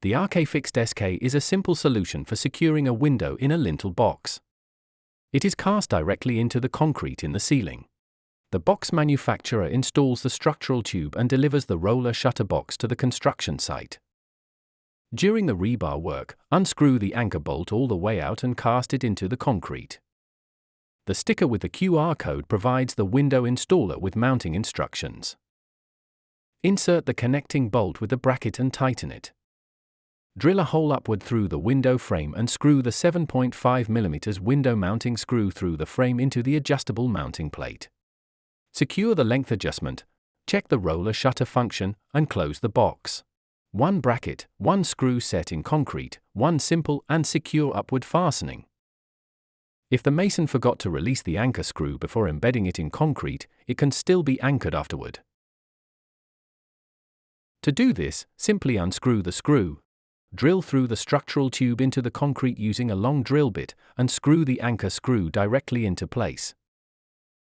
The RK-Fixed SK is a simple solution for securing a window in a lintel box. It is cast directly into the concrete in the ceiling. The box manufacturer installs the structural tube and delivers the roller shutter box to the construction site. During the rebar work, unscrew the anchor bolt all the way out and cast it into the concrete. The sticker with the QR code provides the window installer with mounting instructions. Insert the connecting bolt with the bracket and tighten it. Drill a hole upward through the window frame and screw the 7.5 mm window mounting screw through the frame into the adjustable mounting plate. Secure the length adjustment, check the roller shutter function, and close the box. 1 bracket, 1 screw set in concrete, 1 simple and secure upward fastening. If the mason forgot to release the anchor screw before embedding it in concrete, it can still be anchored afterward. To do this, simply unscrew the screw. Drill through the structural tube into the concrete using a long drill bit, and screw the anchor screw directly into place.